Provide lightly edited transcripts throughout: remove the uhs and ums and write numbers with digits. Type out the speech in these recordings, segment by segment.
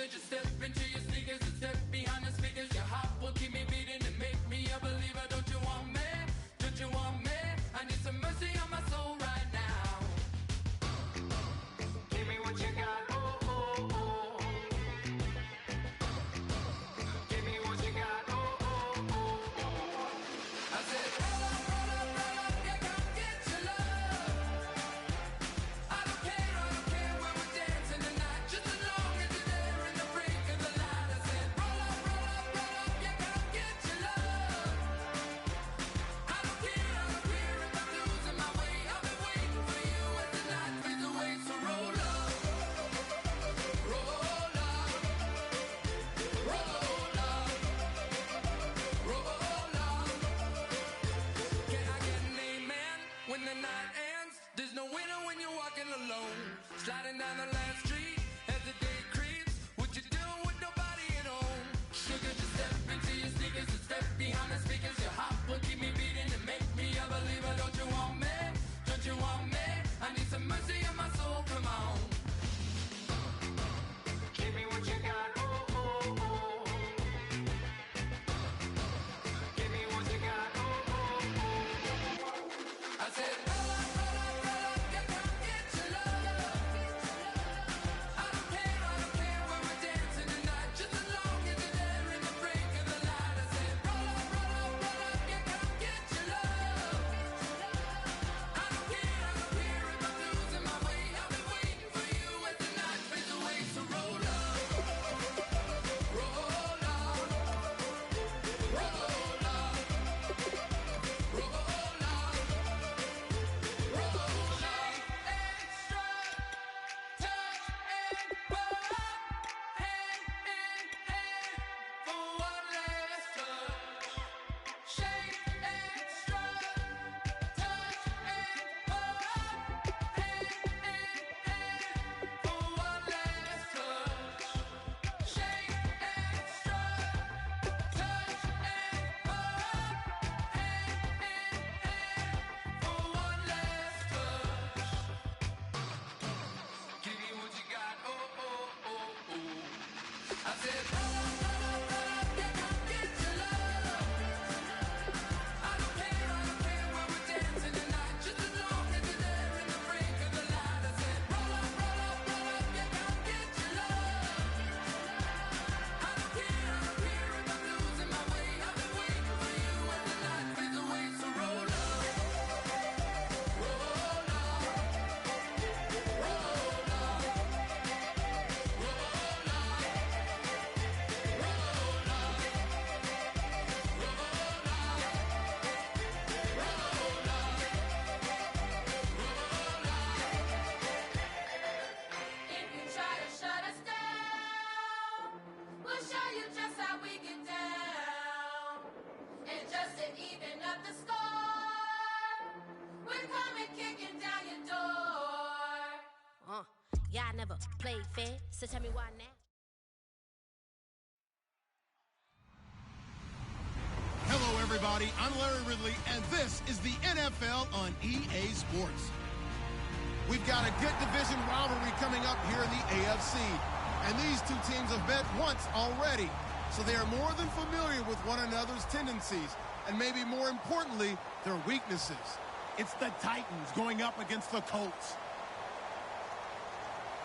Sugar, just step into your sneakers and step behind the speakers. Your heart will keep me beating and make me a believer. Don't you want me? Don't you want me? I need some mercy on my soul right now. Give me what you got, oh, oh, oh. Give me what you got, oh, oh, oh, oh. I said, roll up, yeah, come get your love. I don't care when we're dancing tonight, just as long as you're there in the break of the light. I said, roll up, yeah, come get your love. I don't care if I'm losing my way. I've been waiting for you as the night fades away. So roll up, roll up, roll up, roll up. Can I get an amen when the night ends? There's no winner when you're walking alone. Sliding down the last street as the day creeps. What you doing with nobody at home? Sugar, just step into your sneakers and step behind the speakers. Your heart will keep me beating and make me a believer. Don't you want me? Don't you want me? I need some mercy on my soul, come on. Give me what you got, oh, oh, oh. Give me what you got, oh, oh, oh. I said, roll up, yeah, come get your love. I don't care when we're dancing tonight, just as long as you're there in the break of the light. I said, roll up, yeah, come get your love. I don't care if I'm losing my way. I've been waiting for you as the night fades away. So roll up, roll up, roll up, roll up, roll up. Extra touch and pop, hand in hand for one last touch. Shake extra touch and pop, hand in hand for one last touch. Shake extra touch and pop, hand in hand for one last touch. Give me what you got, oh, oh, oh, oh. I said, roll up, yeah, come get your love. I don't care when we're dancing tonight, just as long as you're there in the break of the light. I said, roll up, yeah, come get your love. I don't care if I'm losing my way. I've been waiting for you as the night fades away. So roll up, roll up, roll up, roll up, roll If you try to shut us down, we'll show you just how we get down. And just to even up the score, we're coming kicking down your door. Y'all never played fair, so tell me why now. Hello, everybody. I'm Larry Ridley, and this is the NFL on EA Sports. We've got a good division rivalry coming up here in the AFC, and these two teams have met once already, so they are more than familiar with one another's tendencies, and maybe more importantly, their weaknesses. It's the Titans going up against the Colts.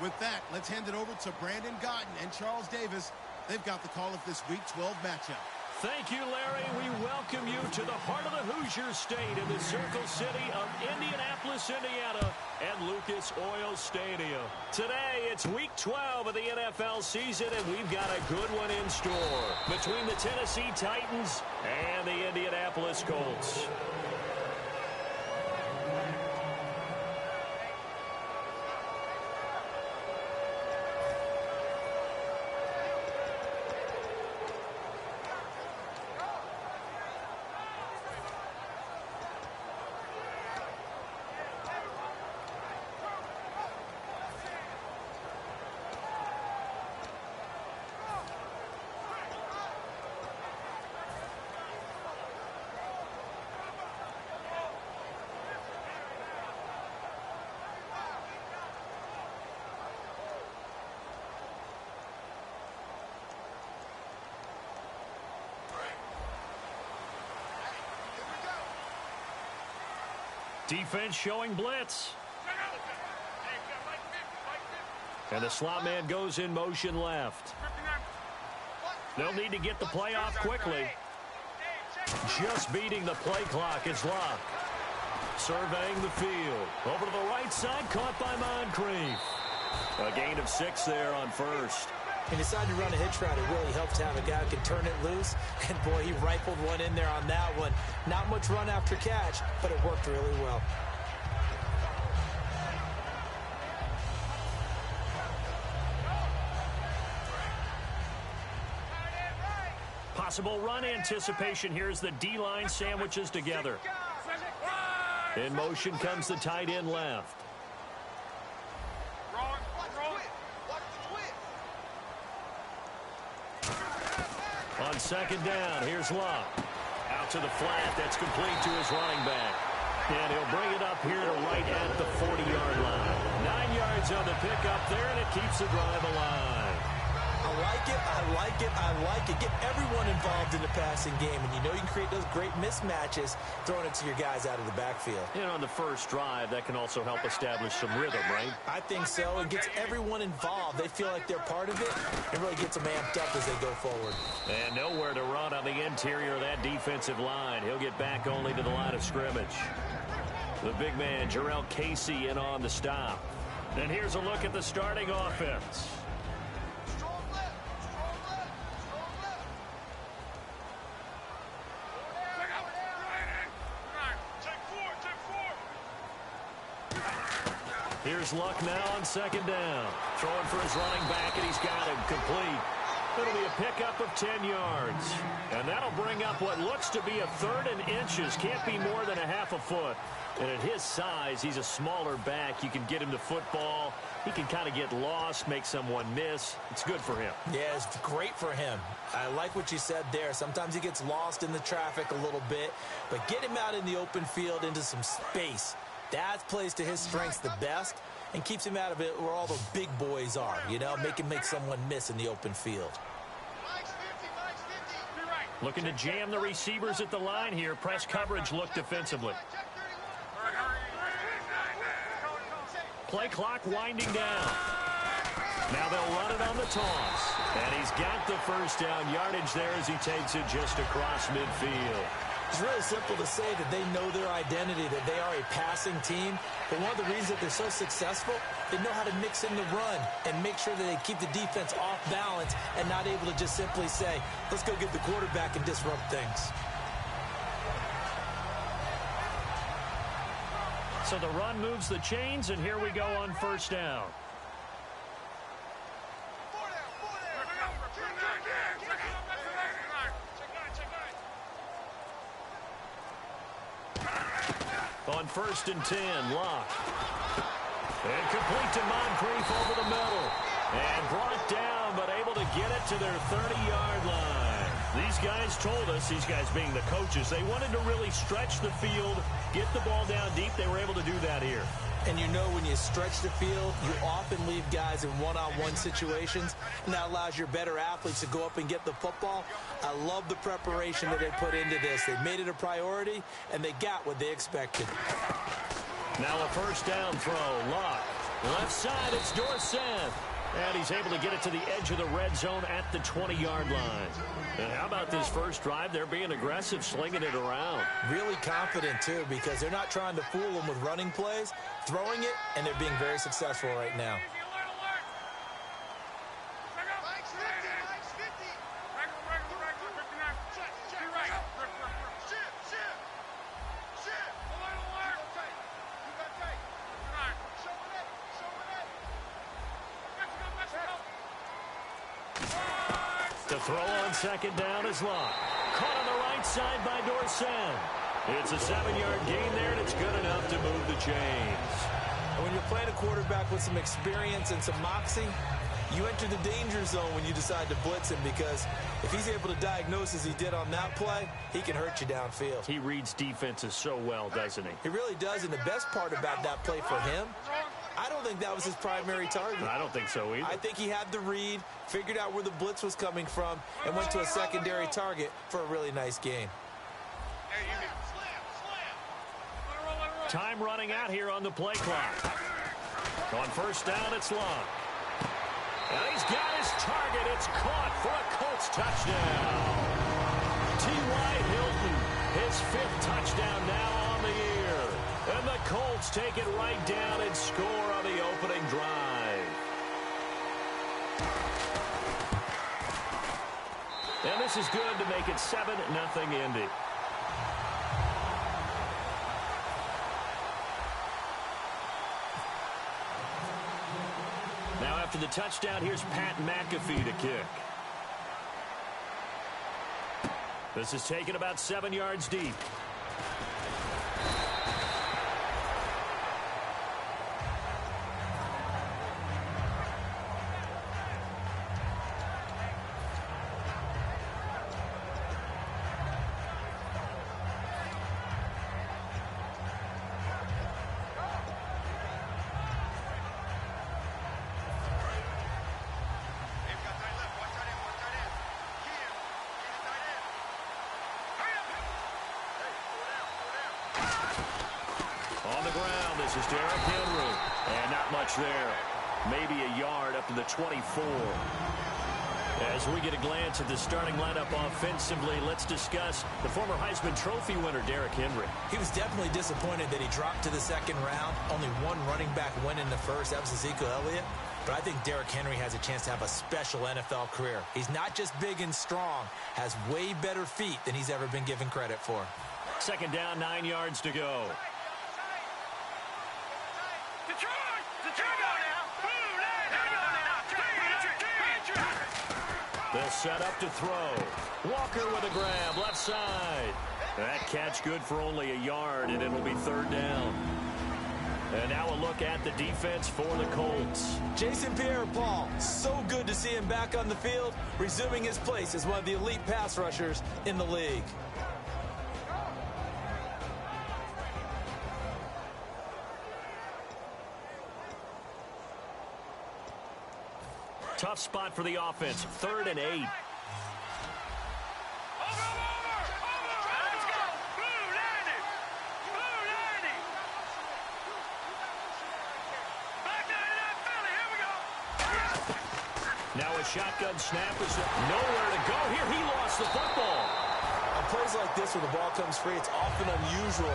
With that, let's hand it over to Brandon Gotten and Charles Davis. They've got the call of this Week 12 matchup. Thank you, Larry. We welcome you to the heart of the Hoosier State in the Circle City of Indianapolis, Indiana, and Lucas Oil Stadium. Today, it's Week 12 of the NFL season, and we've got a good one in store between the Tennessee Titans and the Indianapolis Colts. Defense showing blitz. And the slot man goes in motion left. They'll need to get the play off quickly. Just beating the play clock is Locke. Surveying the field. Over to the right side, caught by Moncrief. A gain of 6 there on first. He decided to run a hitch route. It really helped to have a guy who can turn it loose. And, boy, he rifled one in there on that one. Not much run after catch, but it worked really well. Possible run anticipation. Here's the D-line sandwiches together. In motion comes the tight end left. On second down, here's Locke. Out to the flat. That's complete to his running back. And he'll bring it up here to right at the 40-yard line. 9 yards on the pickup there, and it keeps the drive alive. I like it, I like it, I like it. Get everyone involved in the passing game, and you know you can create those great mismatches throwing it to your guys out of the backfield. And on the first drive, that can also help establish some rhythm, right? I think so. It gets everyone involved. They feel like they're part of it. It really gets them amped up as they go forward. And nowhere to run on the interior of that defensive line. He'll get back only to the line of scrimmage. The big man, Jarrell Casey, in on the stop. And here's a look at the starting offense. Here's Luck now on second down. Throwing for his running back, and he's got him complete. It'll be a pickup of 10 yards. And that'll bring up what looks to be a 3rd and inches. Can't be more than a half a foot. And at his size, he's a smaller back. You can get him to football. He can kind of get lost, make someone miss. It's good for him. Yeah, it's great for him. I like what you said there. Sometimes he gets lost in the traffic a little bit. But get him out in the open field into some space. That plays to his strengths the best and keeps him out of it where all the big boys are, you know, make someone miss in the open field. Looking to jam the receivers at the line here. Press coverage look defensively. Play clock winding down. Now they'll run it on the toss. And he's got the first down yardage there as he takes it just across midfield. It's really simple to say that they know their identity, that they are a passing team. But one of the reasons that they're so successful, they know how to mix in the run and make sure that they keep the defense off balance and not able to just simply say, let's go get the quarterback and disrupt things. So the run moves the chains, and here we go on first down. On 1st and 10, Locke. And complete to Moncrief over the middle. And brought down, but able to get it to their 30-yard line. These guys told us, these guys being the coaches, they wanted to really stretch the field, get the ball down deep. They were able to do that here. And you know when you stretch the field, you often leave guys in one-on-one situations, and that allows your better athletes to go up and get the football. I love the preparation that they put into this. They made it a priority, and they got what they expected. Now a first down throw. Locke. Left side, it's Dorsett. And he's able to get it to the edge of the red zone at the 20-yard line. And how about this first drive? They're being aggressive, slinging it around. Really confident, too, because they're not trying to fool them with running plays, throwing it, and they're being very successful right now. The throw on second down is Locke. Caught on the right side by Dorsett. It's a 7-yard gain there, and it's good enough to move the chains. And when you're playing a quarterback with some experience and some moxie, you enter the danger zone when you decide to blitz him, because if he's able to diagnose as he did on that play, he can hurt you downfield. He reads defenses so well, doesn't he? He really does, and the best part about that play for him, I don't think that was his primary target. I don't think so either. I think he had the read, figured out where the blitz was coming from, and went to a secondary target for a really nice game. Time running out here on the play clock. On first down, it's Long. And he's got his target. It's caught for a Colts touchdown. T.Y. Hilton, his 5th touchdown now on the year. And the Colts take it right down and score on the opening drive. And this is good to make it 7-0 Indy. Now after the touchdown, here's Pat McAfee to kick. This is taken about 7 yards deep. On the ground, this is Derrick Henry. And not much there. Maybe a yard up to the 24. As we get a glance at the starting lineup offensively, let's discuss the former Heisman Trophy winner, Derrick Henry. He was definitely disappointed that he dropped to the second round. Only one running back win in the first. That was Ezekiel Elliott. But I think Derrick Henry has a chance to have a special NFL career. He's not just big and strong, has way better feet than he's ever been given credit for. Second down, 9 yards to go. They'll set up to throw. Walker with a grab, left side. That catch good for only a yard, and it'll be third down. And now a look at the defense for the Colts. Jason Pierre-Paul, so good to see him back on the field, resuming his place as one of the elite pass rushers in the league. Tough spot for the offense, 3rd and 8. Now a shotgun snap is nowhere to go. Here he lost the football. On plays like this where the ball comes free, it's often unusual.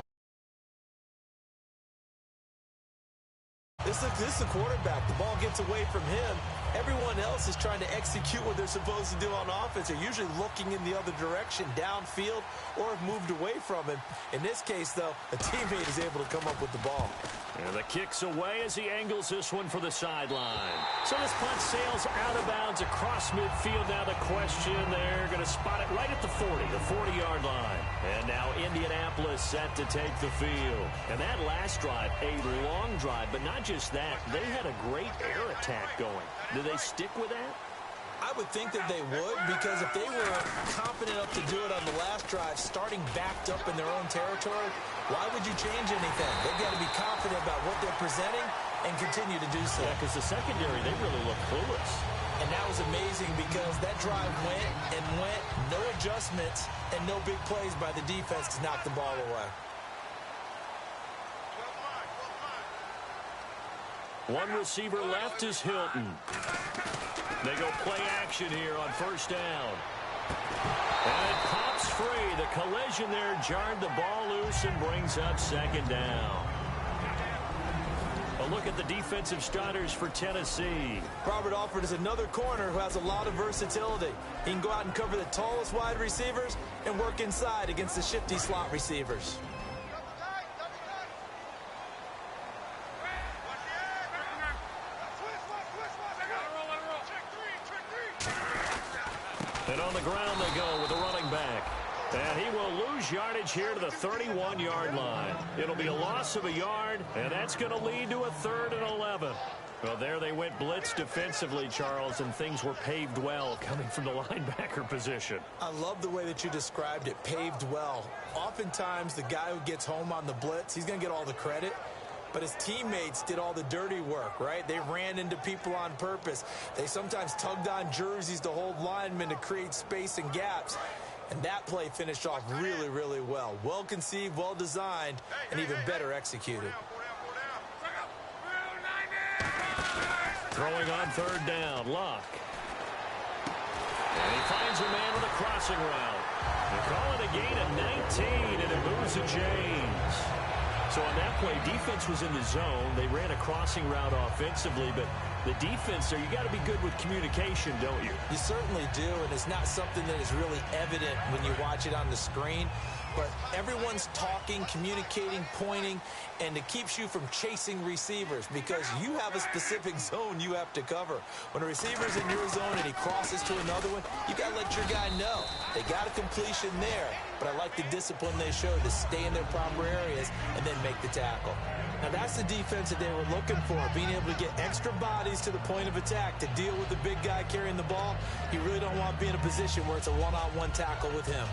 This is the quarterback. The ball gets away from him. Everyone else is trying to execute what they're supposed to do on offense. They're usually looking in the other direction, downfield, or have moved away from him. In this case, though, a teammate is able to come up with the ball. And the kick's away as he angles this one for the sideline. So this punt sails out of bounds across midfield. Now the question, they're going to spot it right at the 40, the 40-yard line. And now Indianapolis set to take the field. And that last drive, a long drive, but not just that. They had a great air attack going. Do they stick with that? I would think that they would, because if they were confident enough to do it on the last drive, starting backed up in their own territory, why would you change anything? They've got to be confident about what they're presenting and continue to do so. Yeah, because the secondary, they really look clueless. And that was amazing because that drive went and went, no adjustments, and no big plays by the defense to knock the ball away. One receiver left is Hilton. They go play action here on first down. And it pops free. The collision there jarred the ball loose and brings up second down. A look at the defensive starters for Tennessee. Robert Alford is another corner who has a lot of versatility. He can go out and cover the tallest wide receivers and work inside against the shifty slot receivers. And on the ground they go with the running back. And he will lose yardage here to the 31-yard line. It'll be a loss of a yard, and that's going to lead to a 3rd and 11. Well, there they went blitz defensively, Charles, and things were paved well coming from the linebacker position. I love the way that you described it, paved well. Oftentimes, the guy who gets home on the blitz, he's going to get all the credit. But his teammates did all the dirty work, right? They ran into people on purpose. They sometimes tugged on jerseys to hold linemen to create space and gaps. And that play finished off really, really well. Well conceived, well designed, and even better executed. Throwing on third down, Luck. And he finds a man with a crossing route. They call it a gain of 19, and it moves the chains. So on that play, defense was in the zone. They ran a crossing route offensively, but the defense there, you got to be good with communication, don't you? You certainly do, and it's not something that is really evident when you watch it on the screen. But everyone's talking, communicating, pointing, and it keeps you from chasing receivers because you have a specific zone you have to cover. When a receiver's in your zone and he crosses to another one, you got to let your guy know. They got a completion there, but I like the discipline they showed to stay in their proper areas and then make the tackle. Now, that's the defense that they were looking for, being able to get extra bodies to the point of attack to deal with the big guy carrying the ball. You really don't want to be in a position where it's a one-on-one tackle with him.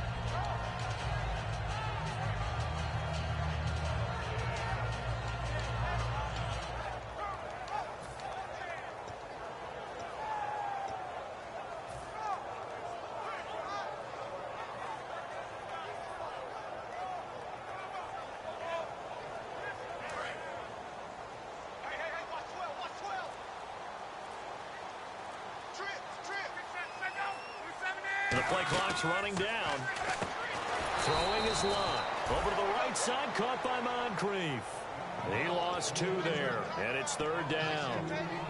The play clock's running down. Throwing his line. Over to the right side, caught by Moncrief. He lost 2 there, and it's third down.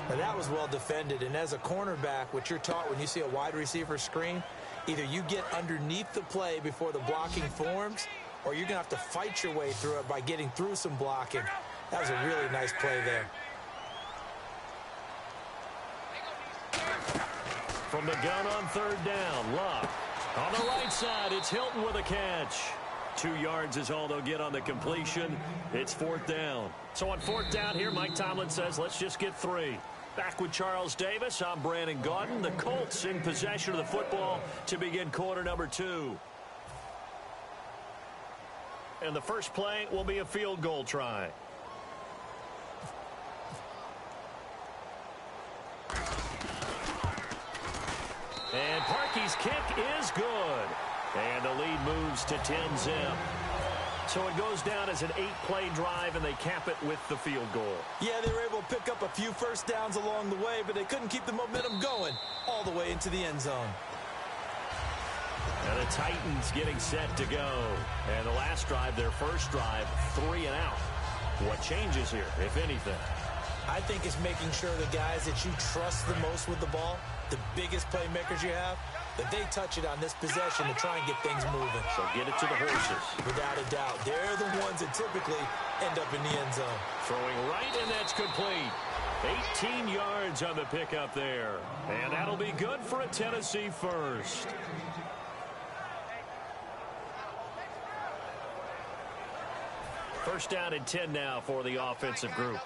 Now that was well defended, and as a cornerback, what you're taught when you see a wide receiver screen, either you get underneath the play before the blocking forms, or you're going to have to fight your way through it by getting through some blocking. That was a really nice play there. From the gun on third down, Luck. On the right side, it's Hilton with a catch. 2 yards is all they'll get on the completion. It's fourth down. So on fourth down here, Mike Tomlin says, let's just get 3. Back with Charles Davis, I'm Brandon Gaudin. The Colts in possession of the football to begin quarter number 2. And the first play will be a field goal try. And Parkey's kick is good. And the lead moves to 10-zip. So it goes down as an 8-play drive, and they cap it with the field goal. Yeah, they were able to pick up a few first downs along the way, but they couldn't keep the momentum going all the way into the end zone. And the Titans getting set to go. And the last drive, their first drive, 3 and out. What changes here, if anything? I think it's making sure the guys that you trust the most with the ball, the biggest playmakers you have, that they touch it on this possession to try and get things moving. So get it to the horses. Without a doubt. They're the ones that typically end up in the end zone. Throwing right, and that's complete. 18 yards on the pickup there. And that'll be good for a Tennessee first. First down and 10 now for the offensive group.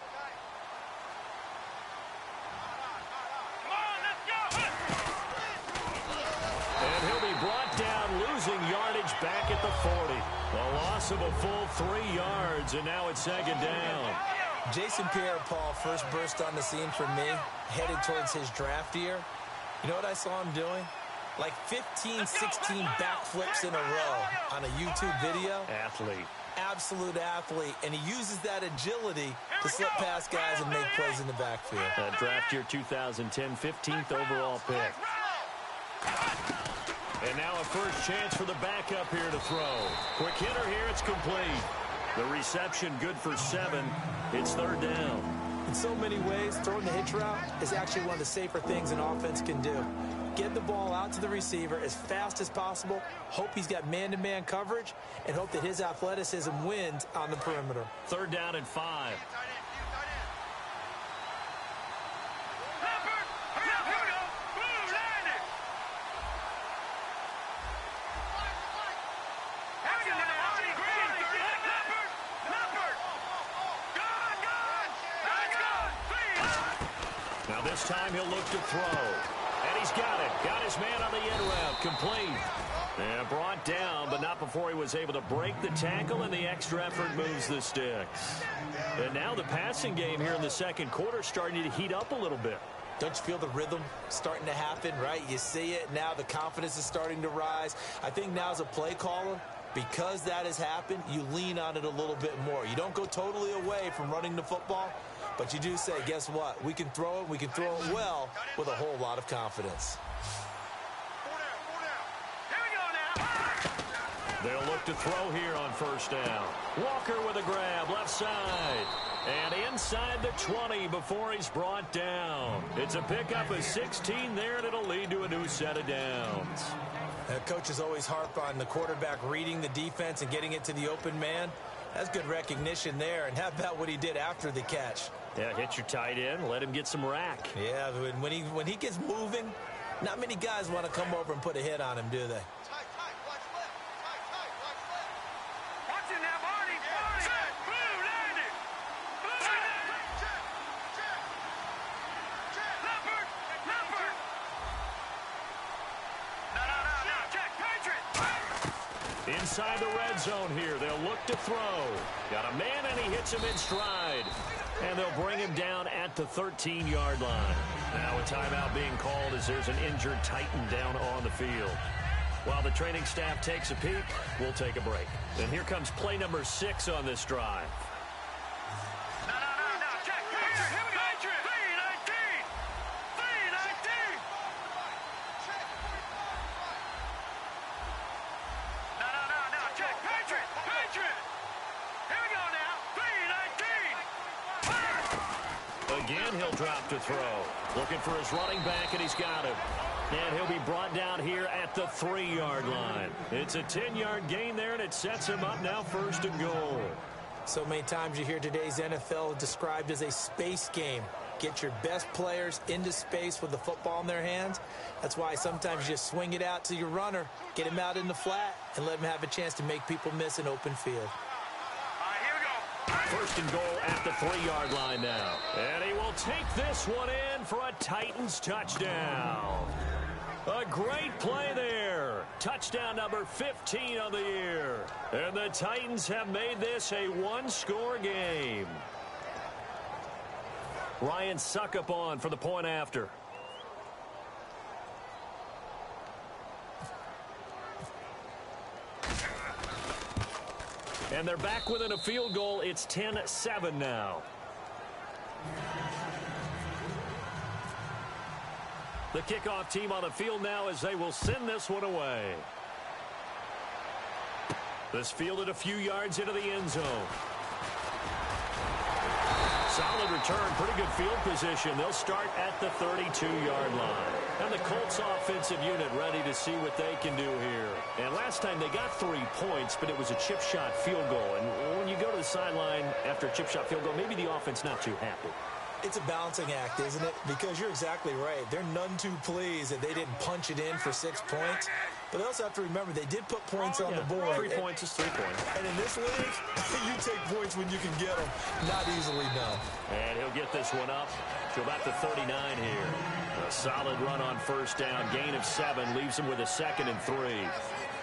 And he'll be brought down, losing yardage back at the 40. A loss of a full 3 yards, and now it's second down. Jason Pierre-Paul first burst on the scene for me, headed towards his draft year. You know what I saw him doing? Like 15, 16 backflips in a row on a YouTube video. Athlete. Absolute athlete, and he uses that agility to slip past guys and make plays in the backfield. Draft year 2010, 15th overall pick. And now a first chance for the backup here to throw. Quick hitter here, it's complete. The reception good for 7. It's third down. In so many ways, throwing the hitch route is actually one of the safer things an offense can do. Get the ball out to the receiver as fast as possible, hope he's got man-to-man coverage, and hope that his athleticism wins on the perimeter. Third down and 5. Now this time he'll look to throw. And he's got it. Got his man on the end route. Complete. And brought down, but not before he was able to break the tackle, and the extra effort moves the sticks. And now the passing game here in the second quarter starting to heat up a little bit. Don't you feel the rhythm starting to happen, right? You see it. Now the confidence is starting to rise. I think now as a play caller, because that has happened, you lean on it a little bit more. You don't go totally away from running the football, but you do say, guess what? We can throw it. We can throw it well with a whole lot of confidence. They'll look to throw here on first down. Walker with a grab, left side. And inside the 20 before he's brought down. It's a pickup of 16 there, and it'll lead to a new set of downs. Coaches always harp on the quarterback reading the defense and getting it to the open man. That's good recognition there. And how about what he did after the catch? Yeah, hit your tight end, let him get some rack. Yeah, when he gets moving, not many guys want to come over and put a hit on him, do they? Inside the red zone here, they'll look to throw. Got a man, and he hits him in stride. And they'll bring him down at the 13-yard line. Now a timeout being called as there's an injured Titan down on the field. While the training staff takes a peek, we'll take a break. And here comes play number 6 on this drive. Again, he'll drop to throw. Looking for his running back, and he's got him. And he'll be brought down here at the 3-yard line. It's a 10-yard gain there, and it sets him up now 1st and goal. So many times you hear today's NFL described as a space game. Get your best players into space with the football in their hands. That's why sometimes you just swing it out to your runner, get him out in the flat, and let him have a chance to make people miss an open field. 1st and goal at the 3-yard line now. And he will take this one in for a Titans touchdown. A great play there. Touchdown number 15 of the year. And the Titans have made this a one-score game. Ryan Suckup on for the point after. And they're back within a field goal. It's 10-7 now. The kickoff team on the field now as they will send this one away. This fielded a few yards into the end zone. Solid return, pretty good field position. They'll start at the 32-yard line. And the Colts offensive unit ready to see what they can do here. And last time they got 3 points, but it was a chip shot field goal. And when you go to the sideline after a chip shot field goal, maybe the offense not too happy. It's a balancing act, isn't it? Because you're exactly right. They're none too pleased that they didn't punch it in for 6 points. But they also have to remember they did put points on the board. 3 points is 3 points. And in this league, you take points when you can get them. Not easily, no. And he'll get this one up to about the 39 here. A solid run on first down. Gain of 7 leaves him with a 2nd and 3.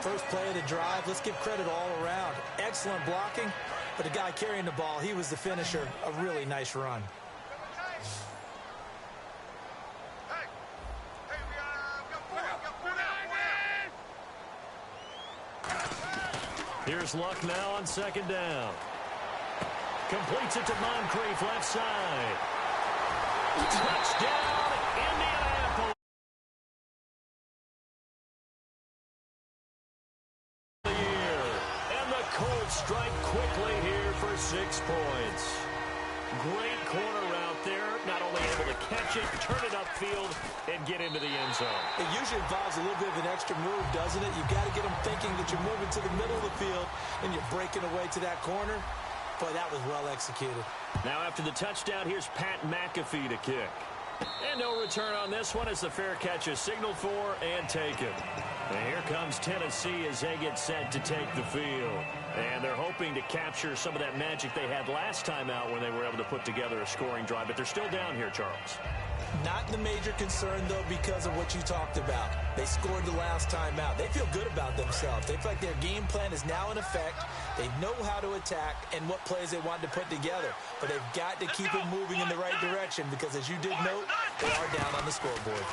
First play of the drive. Let's give credit all around. Excellent blocking. But the guy carrying the ball, he was the finisher. A really nice run. Here's Luck now on 2nd down. Completes it to Moncrief, left side. Touchdown, Indianapolis. And the Colts strike quickly here for 6 points. Great corner route there. Not only able to catch it, turn it upfield, and get into the end zone. It usually involves a little bit of an extra move, doesn't it? You've got to get them thinking that you're moving to the middle of the field and you're breaking away to that corner. Boy, that was well executed. Now after the touchdown, here's Pat McAfee to kick. And no return on this one as the fair catch is signaled for and taken. And here comes Tennessee as they get set to take the field. And they're hoping to capture some of that magic they had last time out when they were able to put together a scoring drive. But they're still down here, Charles. Not the major concern, though, because of what you talked about. They scored the last time out. They feel good about themselves. They feel like their game plan is now in effect. They know how to attack and what plays they want to put together. But they've got to keep it moving in the right direction because, as you did note, they are down on the scoreboard.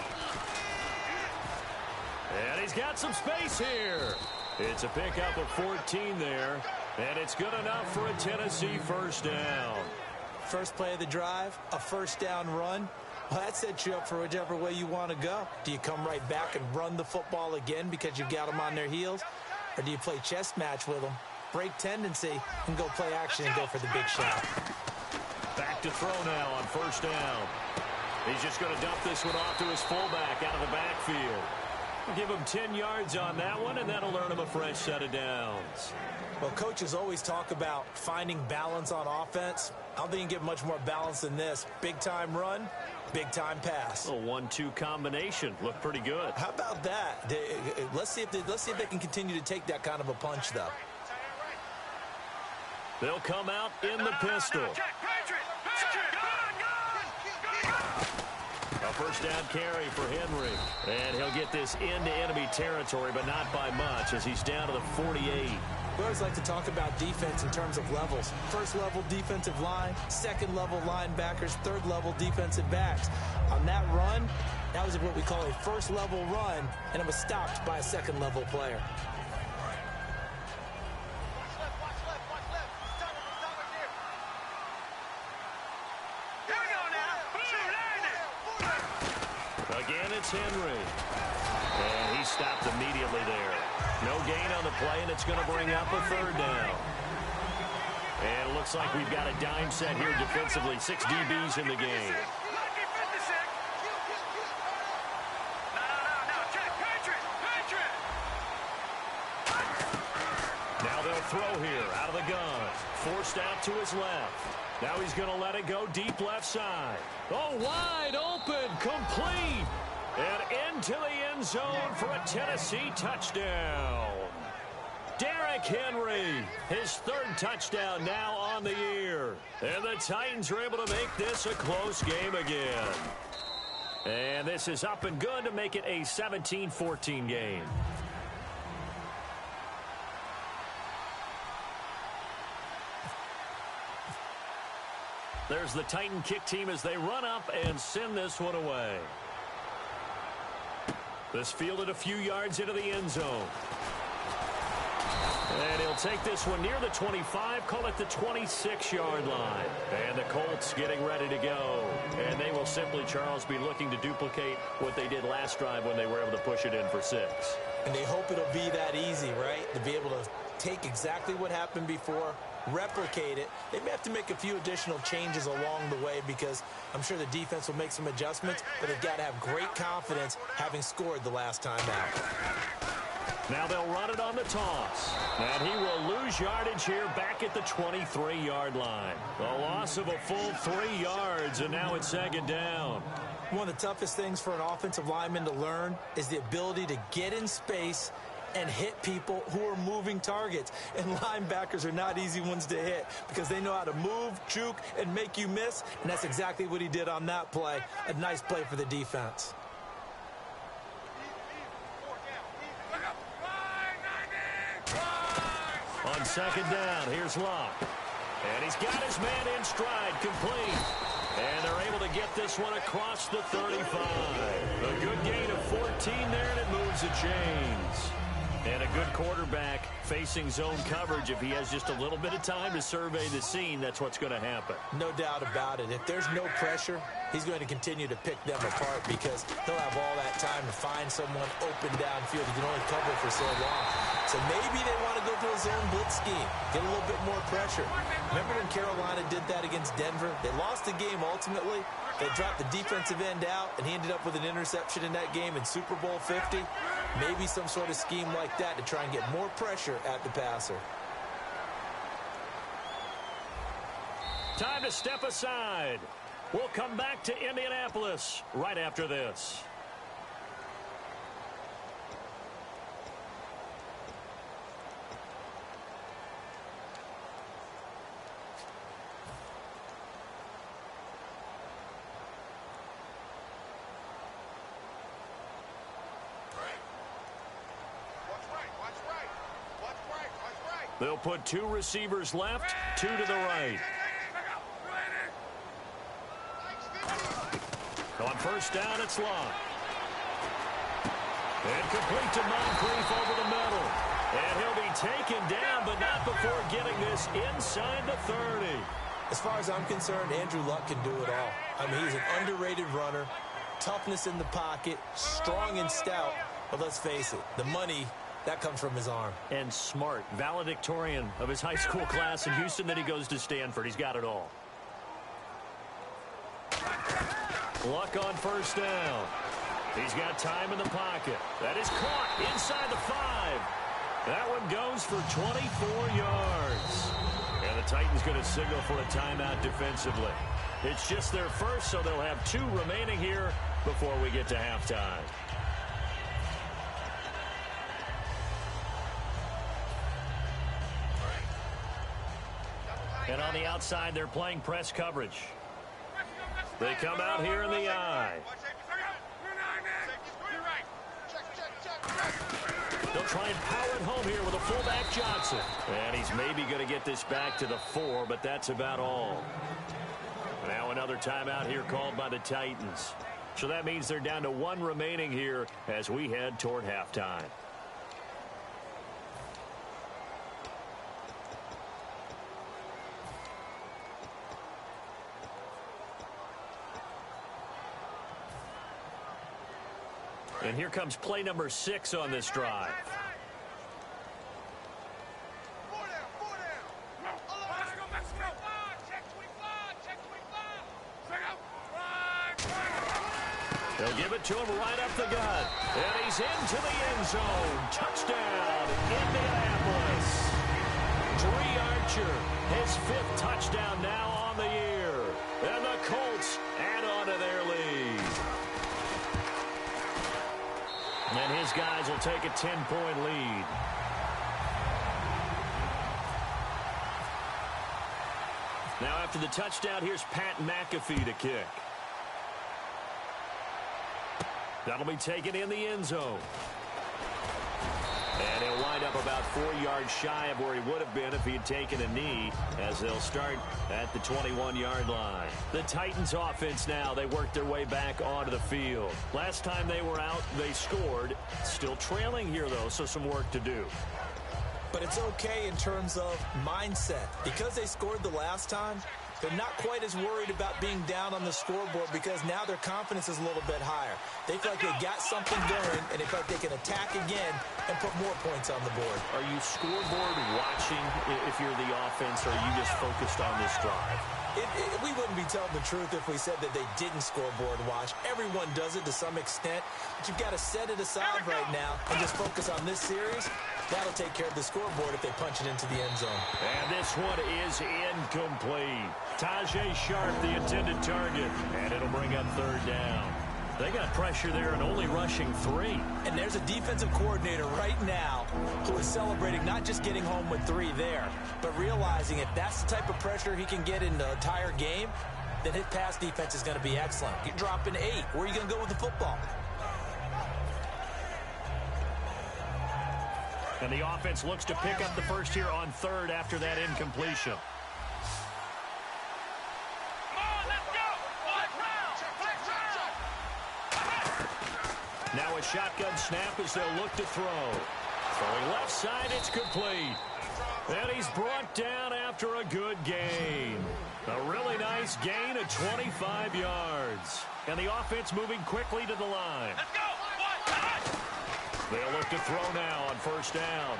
And he's got some space here. It's a pickup of 14 there, and it's good enough for a Tennessee first down. First play of the drive, a first down run. Well, that sets you up for whichever way you want to go. Do you come right back and run the football again because you've got them on their heels? Or do you play chess match with them, break tendency, and go play action and go for the big shot? Back to throw now on first down. He's just going to dump this one off to his fullback out of the backfield. Give him 10 yards on that one, and that'll earn him a fresh set of downs. Well, coaches always talk about finding balance on offense. I don't think you can get much more balance than this. Big-time run, big-time pass. A 1-2 combination. Looked pretty good. How about that? Let's see if they can continue to take that kind of a punch, though. They'll come out in the pistol. A first down carry for Henry. And he'll get this into enemy territory, but not by much as he's down to the 48. We always like to talk about defense in terms of levels. First level defensive line, second level linebackers, third level defensive backs. On that run, that was what we call a first level run, and it was stopped by a second level player. Again, it's Henry. And he stopped immediately there. No gain on the play, and it's going to bring up a third down. And it looks like we've got a dime set here defensively. 6 DBs in the game. Now they'll throw here out of the gun. Forced out to his left. Now he's going to let it go deep left side. Oh, wide open, complete. And into the end zone for a Tennessee touchdown. Derrick Henry, his third touchdown now on the year. And the Titans are able to make this a close game again. And this is up and good to make it a 17-14 game. There's the Titan kick team as they run up and send this one away. This fielded a few yards into the end zone. And he'll take this one near the 25, call it the 26-yard line. And the Colts getting ready to go. And they will simply, Charles, be looking to duplicate what they did last drive when they were able to push it in for 6. And they hope it'll be that easy, right? To be able to take exactly what happened before, replicate it. They may have to make a few additional changes along the way because I'm sure the defense will make some adjustments, but they've got to have great confidence having scored the last time out. Now they'll run it on the toss. And he will lose yardage here back at the 23-yard line. A loss of a full 3 yards, and now it's second down. One of the toughest things for an offensive lineman to learn is the ability to get in space and hit people who are moving targets. And linebackers are not easy ones to hit because they know how to move, juke, and make you miss. And that's exactly what he did on that play. A nice play for the defense. On second down, here's Locke. And he's got his man in stride, complete. And they're able to get this one across the 35. A good gain of 14 there, and it moves the chains. And a good quarterback facing zone coverage. If he has just a little bit of time to survey the scene, that's what's going to happen. No doubt about it. If there's no pressure, he's going to continue to pick them apart because he'll have all that time to find someone open downfield. He can only cover for so long. So maybe they want to go to a zone blitz scheme, get a little bit more pressure. Remember when Carolina did that against Denver? They lost the game ultimately. They dropped the defensive end out, and he ended up with an interception in that game in Super Bowl 50. Maybe some sort of scheme like that to try and get more pressure at the passer. Time to step aside. We'll come back to Indianapolis right after this. They'll put 2 receivers left, 2 to the right. On first down, it's Long. And complete to Moncrief over the middle. And he'll be taken down, but not before getting this inside the 30. As far as I'm concerned, Andrew Luck can do it all. I mean, he's an underrated runner, toughness in the pocket, strong and stout. But let's face it, the money, that comes from his arm. And smart, valedictorian of his high school class in Houston, then he goes to Stanford. He's got it all. Luck on first down. He's got time in the pocket. That is caught inside the 5. That one goes for 24 yards. And the Titans going to signal for a timeout defensively. It's just their first, so they'll have 2 remaining here before we get to halftime. And on the outside, they're playing press coverage. They come out here in the eye. They'll try and power it home here with a fullback Johnson. And he's maybe going to get this back to the 4, but that's about all. Now another timeout here called by the Titans. So that means they're down to 1 remaining here as we head toward halftime. And here comes play number 6 on this drive. They'll give it to him right up the gut. And he's into the end zone. Touchdown, Indianapolis. Dree Archer, his 5th touchdown now on the year. And the Colts add on to their lead. And his guys will take a 10-point lead. Now after the touchdown, here's Pat McAfee to kick. That'll be taken in the end zone. And he'll wind up about 4 yards shy of where he would have been if he had taken a knee, as they'll start at the 21-yard line. The Titans offense now, they work their way back onto the field. Last time they were out, they scored. Still trailing here, though, so some work to do. But it's okay in terms of mindset. Because they scored the last time, they're not quite as worried about being down on the scoreboard because now their confidence is a little bit higher. They feel like they got something going, and they feel like they can attack again and put more points on the board. Are you scoreboard watching if you're the offense, or are you just focused on this drive? We wouldn't be telling the truth if we said that they didn't scoreboard watch. Everyone does it to some extent, but you've got to set it aside right now and just focus on this series. That'll take care of the scoreboard if they punch it into the end zone. And this one is incomplete. Tajay Sharp, the intended target, and it'll bring up 3rd down. They got pressure there and only rushing 3. And there's a defensive coordinator right now who is celebrating not just getting home with 3 there, but realizing if that's the type of pressure he can get in the entire game, then his pass defense is going to be excellent. You're dropping 8. Where are you going to go with the football? And the offense looks to pick up the first here on 3rd after that incompletion. Now a shotgun snap as they'll look to throw. Throwing left side, it's complete. And he's brought down after a good gain. A really nice gain of 25 yards. And the offense moving quickly to the line. Let's go. They'll look to throw now on first down.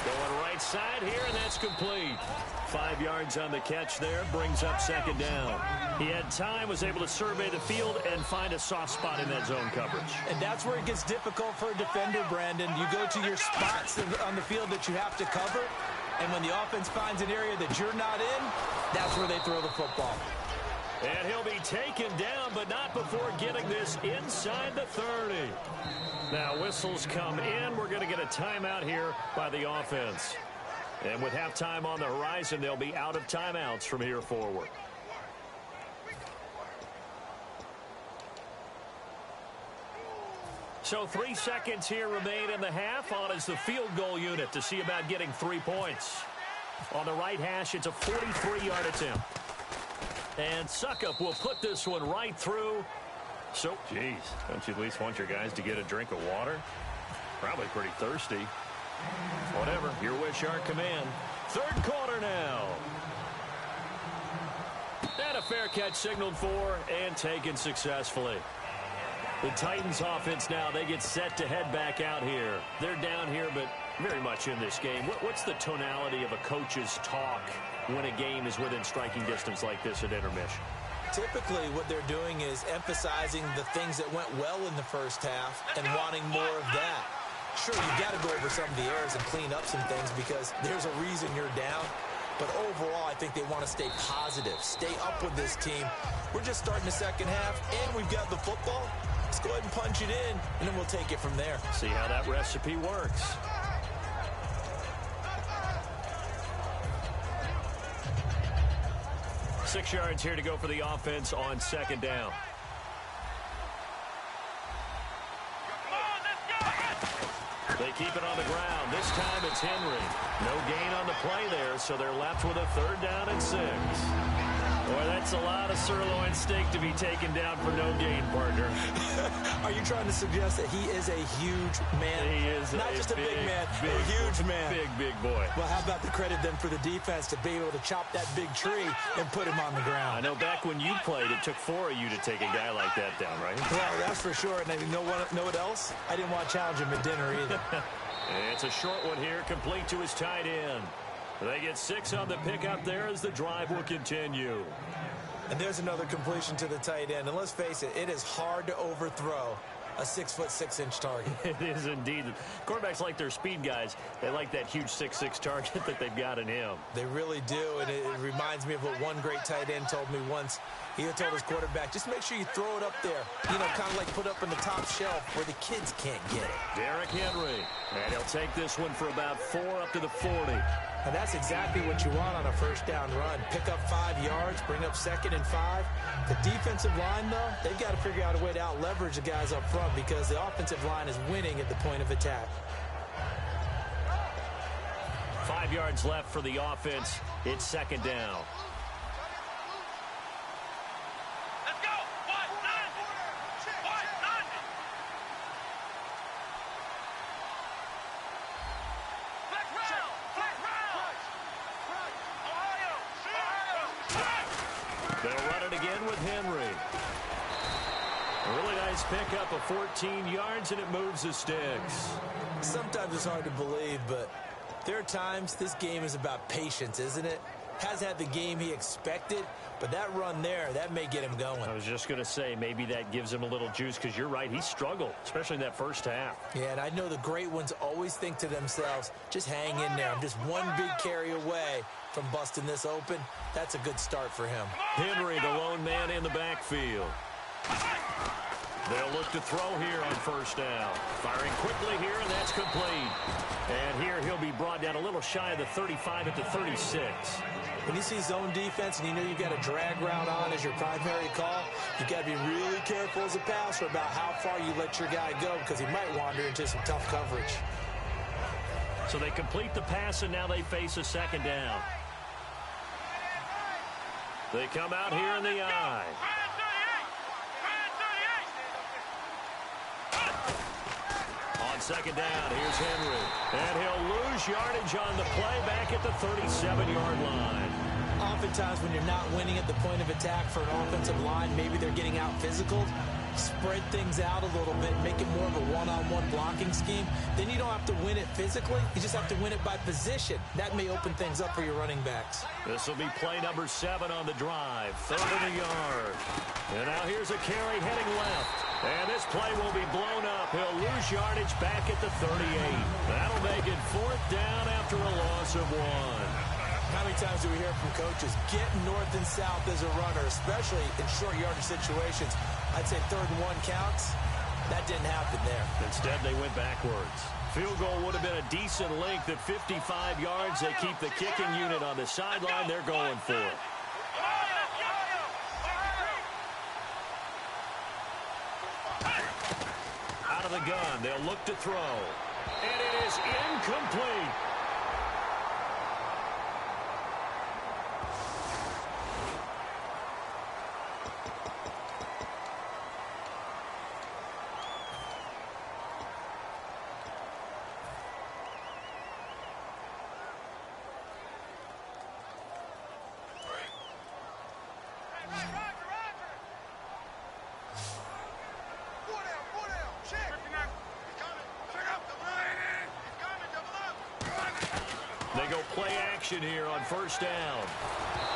Going right side here, and that's complete. 5 yards on the catch there, brings up 2nd down. He had time, was able to survey the field and find a soft spot in that zone coverage. And that's where it gets difficult for a defender, Brandon. You go to your spots on the field that you have to cover, and when the offense finds an area that you're not in, that's where they throw the football. And he'll be taken down, but not before getting this inside the 30. Now whistles come in. We're going to get a timeout here by the offense. And with halftime on the horizon, they'll be out of timeouts from here forward. So 3 seconds here remain in the half. On is the field goal unit to see about getting 3 points. On the right hash, it's a 43-yard attempt. And Suckup will put this one right through. So, geez, don't you at least want your guys to get a drink of water? Probably pretty thirsty. Whatever, your wish, our command. Third quarter now. And a fair catch signaled for and taken successfully. The Titans offense now, they get set to head back out here. They're down here, but very much in this game. What's the tonality of a coach's talk when a game is within striking distance like this at intermission? Typically, what they're doing is emphasizing the things that went well in the first half and wanting more of that. Sure, you've got to go over some of the errors and clean up some things because there's a reason you're down. But overall, I think they want to stay positive, stay up with this team. We're just starting the second half, and we've got the football. Let's go ahead and punch it in, and then we'll take it from there. See how that recipe works. Six yards here to go for the offense on second down. They keep it on the ground. This time it's Henry. No gain on the play there, so they're left with a third down and 6. Boy, that's a lot of sirloin steak to be taken down for no gain, partner. Are you trying to suggest that he is a huge man? He is not just a big man, a huge man. Big boy. Well, how about the credit then for the defense to be able to chop that big tree and put him on the ground? I know back when you played, it took 4 of you to take a guy like that down, right? Well, that's for sure. And you know what else? I didn't want to challenge him at dinner either. It's a short one here, complete to his tight end. They get 6 on the pickup there as the drive will continue. And there's another completion to the tight end. And let's face it, it is hard to overthrow a 6'6" target. It is indeed. Quarterbacks like their speed guys. They like that huge 6'6" target that they've got in him. They really do, and it reminds me of what one great tight end told me once. He had told his quarterback, just make sure you throw it up there. You know, kind of like put up in the top shelf where the kids can't get it. Derrick Henry. And he'll take this one for about 4 up to the 40. And that's exactly what you want on a first down run. Pick up 5 yards, bring up 2nd and 5. The defensive line, though, they've got to figure out a way to out-leverage the guys up front because the offensive line is winning at the point of attack. 5 yards left for the offense. It's second down. They'll run it again with Henry. A really nice pickup of 14 yards, and it moves the sticks. Sometimes it's hard to believe, but there are times this game is about patience, isn't it? Hasn't had the game he expected, but that run there, that may get him going. I was just going to say, maybe that gives him a little juice, because you're right, he struggled, especially in that first half. Yeah, and I know the great ones always think to themselves, just hang in there. I'm just one big carry away from busting this open. That's a good start for him. Henry, the lone man in the backfield. They'll look to throw here on first down. Firing quickly here, and that's complete. And here he'll be brought down a little shy of the 35 at the 36. When you see zone defense and you know you've got a drag route on as your primary call, you've got to be really careful as a passer about how far you let your guy go because he might wander into some tough coverage. So they complete the pass, and now they face a second down. They come out here in the eye. On second down, here's Henry. And he'll lose yardage on the play back at the 37-yard line. Oftentimes when you're not winning at the point of attack for an offensive line, maybe they're getting out physical, spread things out a little bit, make it more of a one-on-one blocking scheme. Then you don't have to win it physically. You just have to win it by position. That may open things up for your running backs. This will be play number 7 on the drive. 3rd and a yard. And now here's a carry heading left. And this play will be blown up. He'll lose yardage back at the 38. That'll make it 4th down after a loss of 1. How many times do we hear from coaches, get north and south as a runner, especially in short yardage situations? I'd say 3rd and 1 counts. That didn't happen there. Instead, they went backwards. Field goal would have been a decent length at 55 yards. They keep the kicking unit on the sideline. They're going for it. Out out of the gun. They'll look to throw. And it is incomplete. They go play action here on first down.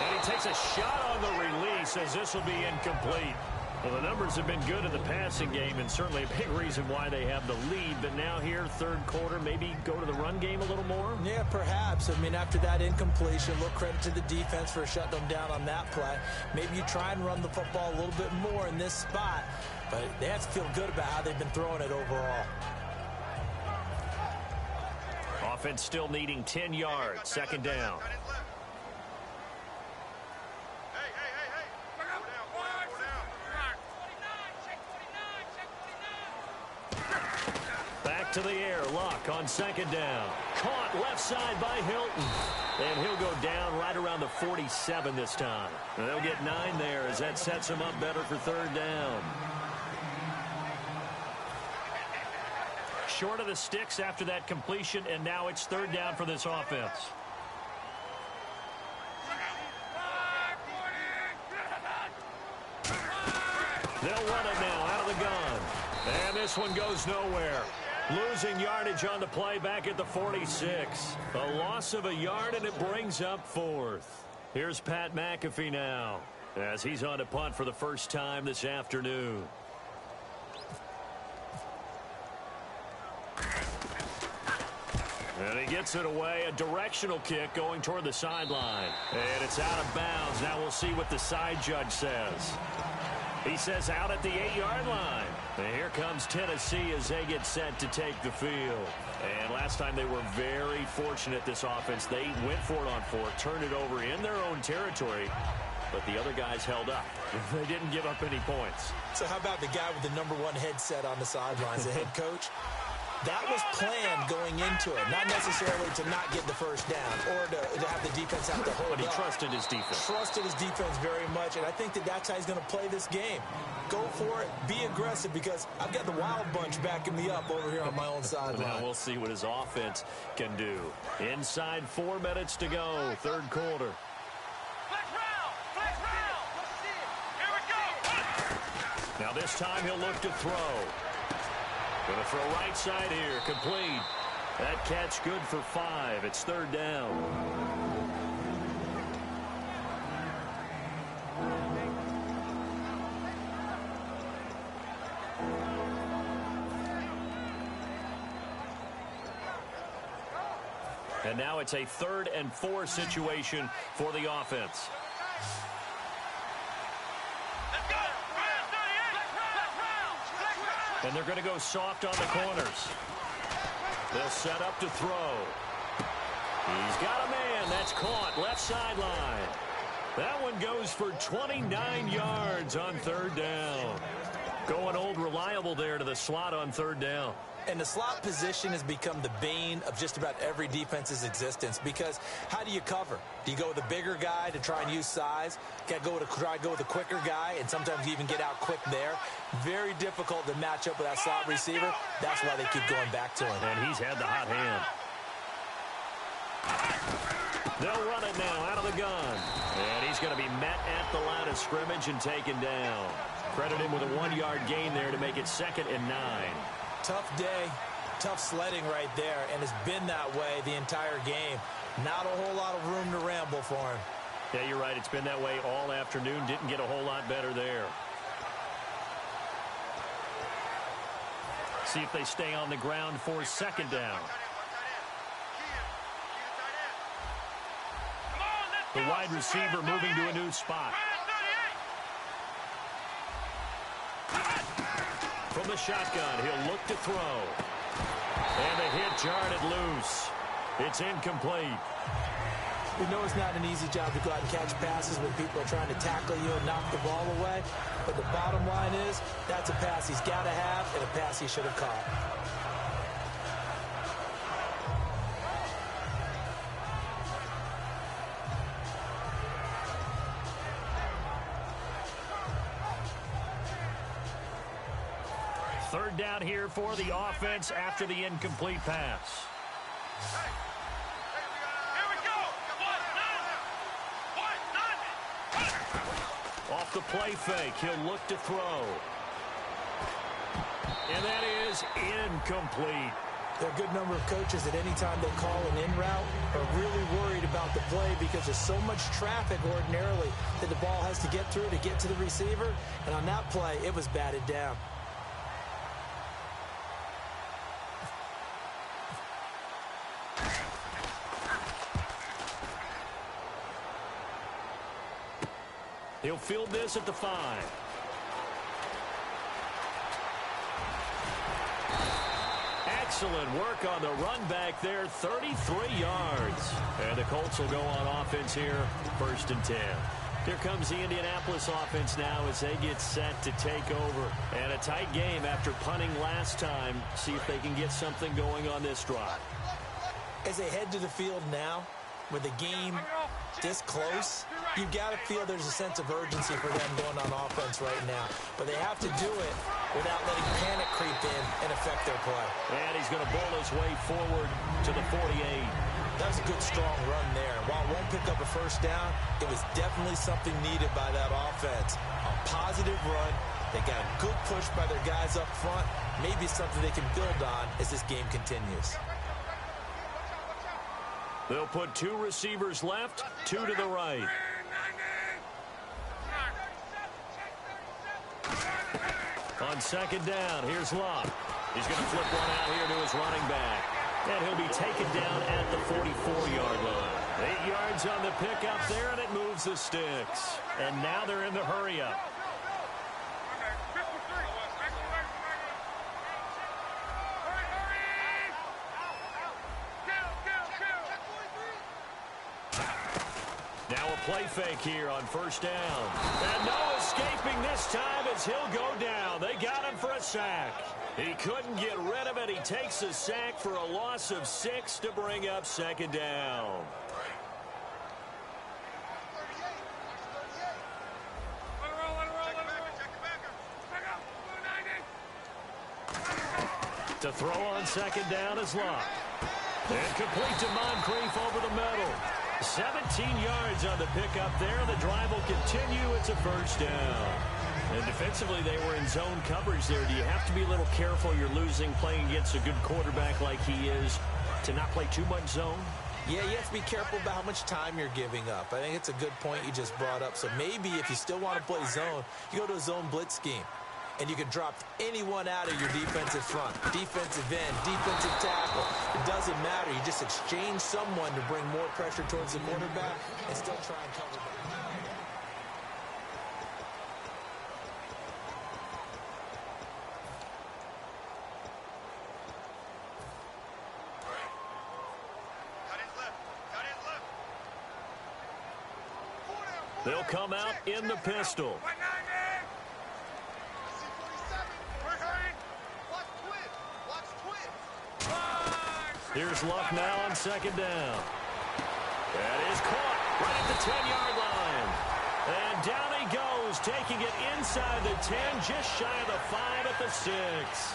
And he takes a shot on the release as this will be incomplete. Well, the numbers have been good in the passing game and certainly a big reason why they have the lead. But now here, third quarter, maybe go to the run game a little more? Yeah, perhaps. I mean, after that incompletion, look, credit to the defense for shutting them down on that play. Maybe you try and run the football a little bit more in this spot. But they have to feel good about how they've been throwing it overall. Offense still needing 10 yards. Second down. Back to the air. Luck on second down. Caught left side by Hilton. And he'll go down right around the 47 this time. And they'll get 9 there as that sets him up better for third down. Short of the sticks after that completion, and now it's third down for this offense. They'll run it now out of the gun. And this one goes nowhere. Losing yardage on the play back at the 46. A loss of a yard, and it brings up fourth. Here's Pat McAfee now as he's on to punt for the first time this afternoon. And he gets it away, a directional kick going toward the sideline. And it's out of bounds. Now we'll see what the side judge says. He says out at the 8-yard line. And here comes Tennessee as they get set to take the field. And last time they were very fortunate, this offense. They went for it on fourth, turned it over in their own territory. But the other guys held up. They didn't give up any points. So how about the guy with the #1 headset on the sidelines, the head coach? That was planned going into it, not necessarily to not get the first down or to have the defense have to hold But he up. trusted his defense. Trusted his defense very much, and I think that's how he's going to play this game. Go for it, be aggressive, because I've got the wild bunch backing me up over here on my own sideline. Now we'll see what his offense can do. Inside 4 minutes to go, third quarter. Now this time he'll look to throw. Going to throw right side here, complete. That catch good for 5. It's third down. And now it's a 3rd and 4 situation for the offense. And they're going to go soft on the corners. They'll set up to throw. He's got a man. That's caught. Left sideline. That one goes for 29 yards on third down. Going old reliable there to the slot on third down. And the slot position has become the bane of just about every defense's existence, because how do you cover? Do you go with a bigger guy to try and use size? Try to go with a quicker guy, and sometimes you even get out quick there. Very difficult to match up with that slot receiver. That's why they keep going back to him. And he's had the hot hand. They'll run it now out of the gun. And he's going to be met at the line of scrimmage and taken down. Credit him with a 1-yard gain there to make it 2nd and 9. Tough day, tough sledding right there, and it's been that way the entire game. Not a whole lot of room to ramble for him. Yeah, you're right. It's been that way all afternoon. Didn't get a whole lot better there. See if they stay on the ground for 2nd down. The wide receiver moving to a new spot. From the shotgun, he'll look to throw. And the hit jarred it loose. It's incomplete. We know it's not an easy job to go out and catch passes when people are trying to tackle you and knock the ball away. But the bottom line is, that's a pass he's got to have and a pass he should have caught. Third down here for the offense after the incomplete pass. Off the play fake, he'll look to throw. And that is incomplete. There are a good number of coaches that any time they call an in route are really worried about the play because there's so much traffic ordinarily that the ball has to get through to get to the receiver. And on that play, it was batted down. He'll field this at the 5. Excellent work on the run back there, 33 yards. And the Colts will go on offense here, 1st and 10. Here comes the Indianapolis offense now as they get set to take over. And a tight game after punting last time. See if they can get something going on this drive. As they head to the field now, with the game this close, you've got to feel there's a sense of urgency for them going on offense right now. But they have to do it without letting panic creep in and affect their play. And he's going to bowl his way forward to the 48. That was a good, strong run there. While it won't pick up a first down, it was definitely something needed by that offense. A positive run. They got a good push by their guys up front. Maybe something they can build on as this game continues. They'll put 2 receivers left, 2 to the right. On 2nd down, here's Locke. He's going to flip one out here to his running back. And he'll be taken down at the 44-yard line. 8 yards on the pickup there, and it moves the sticks. And now they're in the hurry-up. Now a play fake here on 1st down. And no escaping this time as he'll go down. They got him for a sack. He couldn't get rid of it. He takes a sack for a loss of 6 to bring up 2nd down. To throw on 2nd down is Locke. And complete to Moncrief over the middle. 17 yards on the pickup there. The drive will continue. It's a 1st down. And defensively, they were in zone coverage there. Do you have to be a little careful? You're losing playing against a good quarterback like he is to not play too much zone? Yeah, you have to be careful about how much time you're giving up. I think it's a good point you just brought up. So maybe if you still want to play zone, you go to a zone blitz scheme. And you can drop anyone out of your defensive front. Defensive end, defensive tackle. It doesn't matter. You just exchange someone to bring more pressure towards the quarterback and still try and cover them. They'll come out in the pistol. Here's Luck now on 2nd down. That is caught right at the 10-yard line. And down he goes, taking it inside the 10, just shy of the 5 at the 6.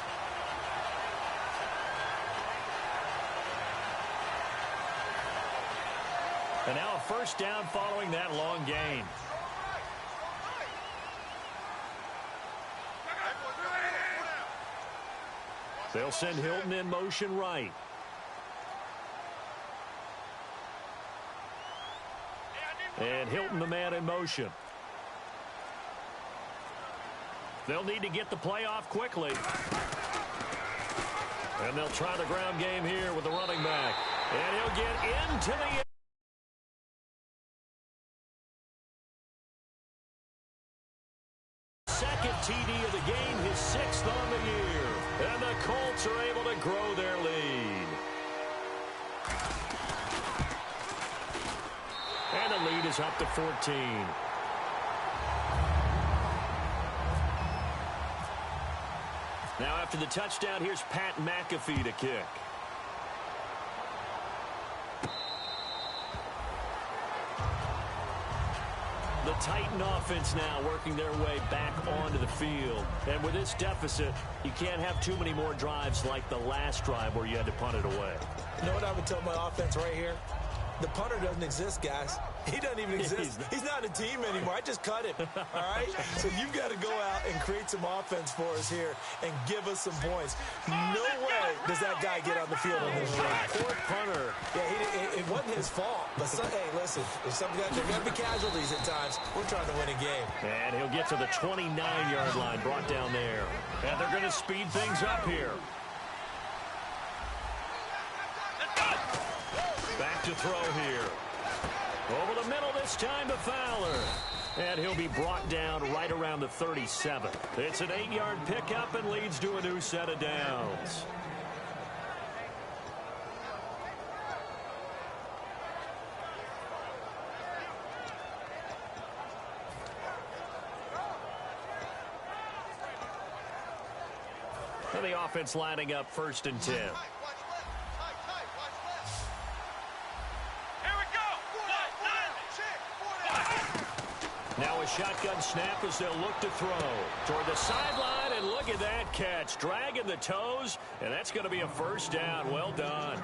And now a 1st down following that long gain. They'll send Hilton in motion right. And Hilton, the man in motion. They'll need to get the play off quickly. And they'll try the ground game here with the running back. And he'll get into the second TD of the game, his 6th on the year. And the Colts are able to grow their lead. is up to 14. Now after the touchdown, here's Pat McAfee to kick. The Titan offense now working their way back onto the field. And with this deficit, you can't have too many more drives like the last drive where you had to punt it away. You know what I would tell my offense right here? The punter doesn't exist, guys. He doesn't even exist. He's not a team anymore. I just cut him, all right? So you've got to go out and create some offense for us here and give us some points. No way does that guy get on the field on this drive. Poor punter. Yeah, it wasn't his fault. But, hey, listen, there's got to be casualties at times. We're trying to win a game. And he'll get to the 29-yard line, brought down there. And they're going to speed things up here. Back to throw here. Over the middle this time to Fowler. And he'll be brought down right around the 37. It's an 8-yard pickup and leads to a new set of downs. And the offense lining up 1st and 10. Now a shotgun snap as they'll look to throw toward the sideline, and look at that catch. Dragging the toes, and that's going to be a 1st down. Well done.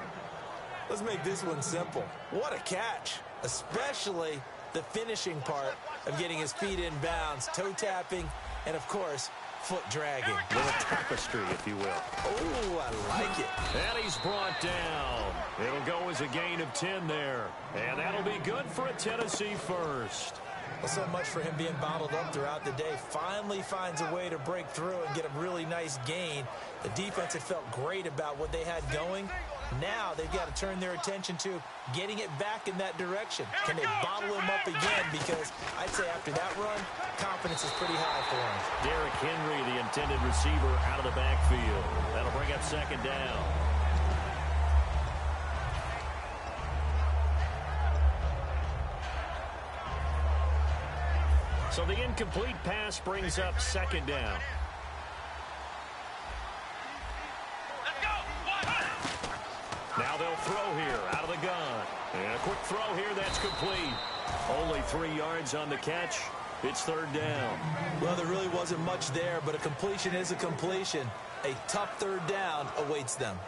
Let's make this one simple. What a catch, especially the finishing part of getting his feet in bounds, toe tapping, and, of course, foot dragging. A little tapestry, if you will. Oh, I like it. And he's brought down. It'll go as a gain of 10 there. And that'll be good for a Tennessee 1st. Well, so much for him being bottled up throughout the day. Finally finds a way to break through and get a really nice gain. The defense had felt great about what they had going. Now they've got to turn their attention to getting it back in that direction. Can they bottle him up again? Because I'd say after that run, confidence is pretty high for him. Derrick Henry, the intended receiver, out of the backfield. That'll bring up 2nd down. So the incomplete pass brings up 2nd down. Now they'll throw here out of the gun. And a quick throw here that's complete. Only 3 yards on the catch. It's 3rd down. Well, there really wasn't much there, but a completion is a completion. A tough 3rd down awaits them.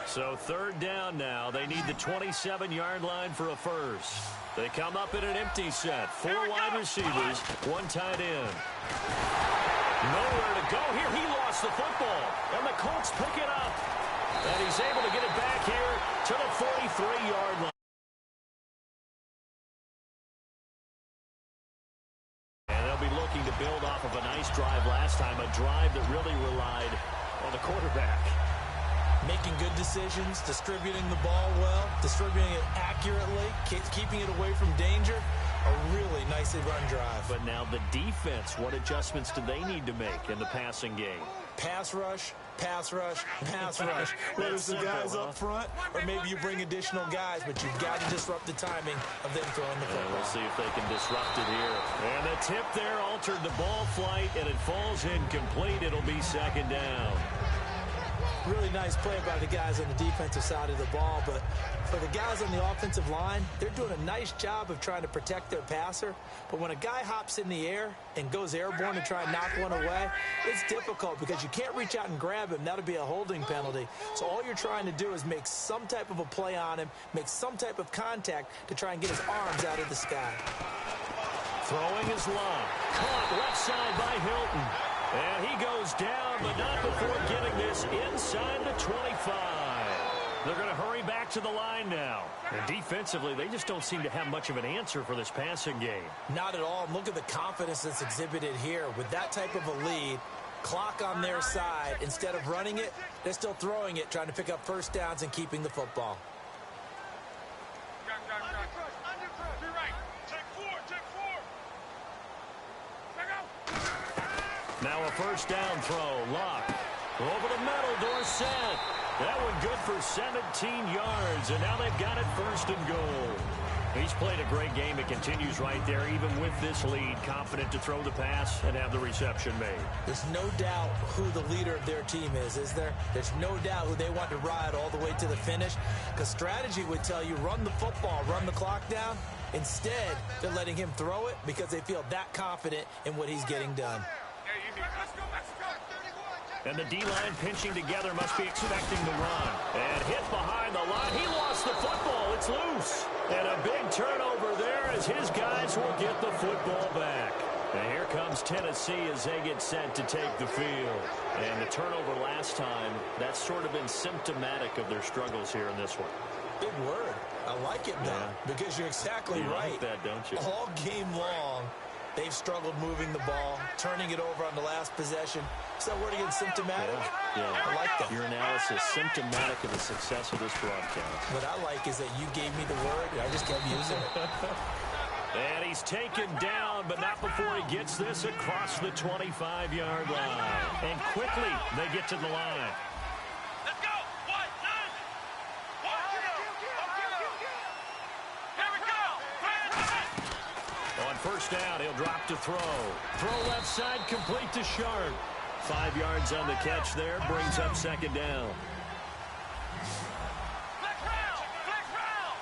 So 3rd down now. They need the 27-yard line for a 1st. They come up in an empty set. 4 wide receivers, 1 tight end. Nowhere to go here. He lost the football. And the Colts pick it up. And he's able to get it back here to the 43-yard line. And they'll be looking to build off of a nice drive last time. A drive that really relied on the quarterback. Making good decisions, distributing the ball well, distributing it accurately, keeping it away from danger. A really nicely run drive. But now the defense, what adjustments do they need to make in the passing game? Pass rush, pass rush, pass rush. Whether it's the guys up front or maybe you bring additional guys, but you've got to disrupt the timing of them throwing the football. We'll see if they can disrupt it here. And the tip there altered the ball flight, and it falls incomplete. It'll be 2nd down. Really nice play by the guys on the defensive side of the ball, but for the guys on the offensive line, they're doing a nice job of trying to protect their passer. But when a guy hops in the air and goes airborne to try and knock one away, it's difficult because you can't reach out and grab him. That'll be a holding penalty. So all you're trying to do is make some type of a play on him, make some type of contact to try and get his arms out of the sky. Throwing is long. Caught left side by Hilton. And he goes down, but not before getting this inside the 25. They're going to hurry back to the line now. And defensively, they just don't seem to have much of an answer for this passing game. Not at all. Look at the confidence that's exhibited here. With that type of a lead, clock on their side, instead of running it, they're still throwing it, trying to pick up 1st downs and keeping the football. Now a first down throw. Luck. Over the middle. Dorsett. That one good for 17 yards. And now they've got it first and goal. He's played a great game. It continues right there, even with this lead. Confident to throw the pass and have the reception made. There's no doubt who the leader of their team is there? There's no doubt who they want to ride all the way to the finish. Because strategy would tell you, run the football, run the clock down. Instead, they're letting him throw it because they feel that confident in what he's getting done. And the D-line pinching together must be expecting the run. And hit behind the line. He lost the football. It's loose. And a big turnover there as his guys will get the football back. And here comes Tennessee as they get set to take the field. And the turnover last time, that's sort of been symptomatic of their struggles here in this one. Big word. I like it, though, because you're exactly right. You like that, don't you? All game long, they've struggled moving the ball, turning it over on the last possession. Is that word again, symptomatic? Yeah. I like that. Your analysis, symptomatic of the success of this broadcast. What I like is that you gave me the word, and I just kept using it. And he's taken down, but not before he gets this across the 25-yard line. And quickly, they get to the line. Let's go. One, nine. Here we go. On first down, he'll drop to throw. Throw left side, complete to Sharp. 5 yards on the catch there, brings up second down. Flex round. Flex round.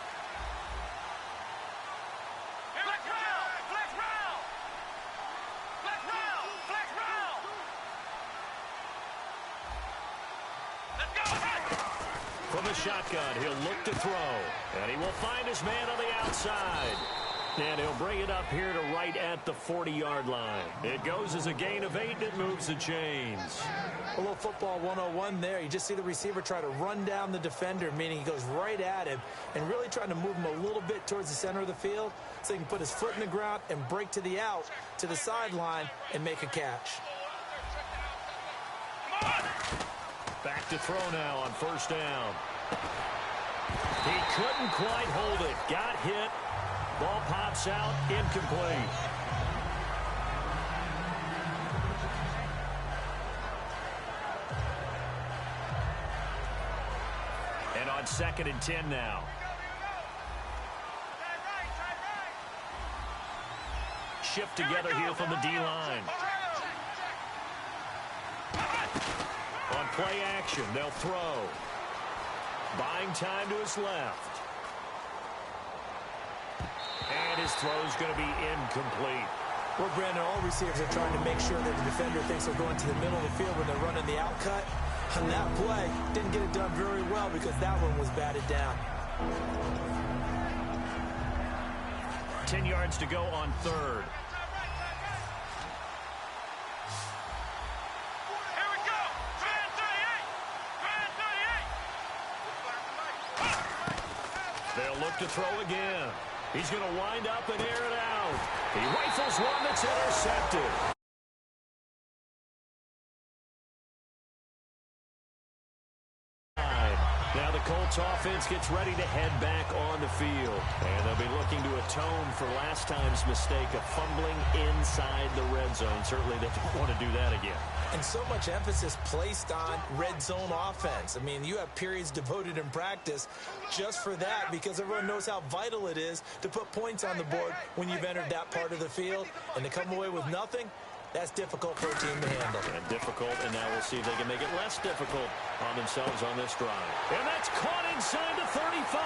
Flex round. Flex round. Flex round. Flex round. Let's go. From the shotgun, he'll look to throw. And he will find his man on the outside. And he'll bring it up here to right at the 40-yard line. It goes as a gain of 8, and it moves the chains. A little football 101 there. You just see the receiver try to run down the defender, meaning he goes right at him and really trying to move him a little bit towards the center of the field so he can put his foot in the ground and break to the out, to the sideline, and make a catch. Back to throw now on first down. He couldn't quite hold it. Got hit. Ball pops out, incomplete. And on 2nd and 10 now. Shift together here from the D-line. On play action, they'll throw. Buying time to his left. And his throw is going to be incomplete. Well, Brandon, all receivers are trying to make sure that the defender thinks they're going to the middle of the field when they're running the out cut. On that play, didn't get it done very well because that one was batted down. 10 yards to go on 3rd. Here we go. Try 38. They'll look to throw again. He's going to wind up and air it out. He rifles one that's intercepted. Now the Colts offense gets ready to head back on the field. And they'll be looking to atone for last time's mistake of fumbling inside the red zone. Certainly they don't want to do that again. And so much emphasis placed on red zone offense. I mean, you have periods devoted in practice just for that because everyone knows how vital it is to put points on the board when you've entered that part of the field. And to come away with nothing, that's difficult for a team to handle. And difficult, and now we'll see if they can make it less difficult on themselves on this drive. And that's caught inside the 35.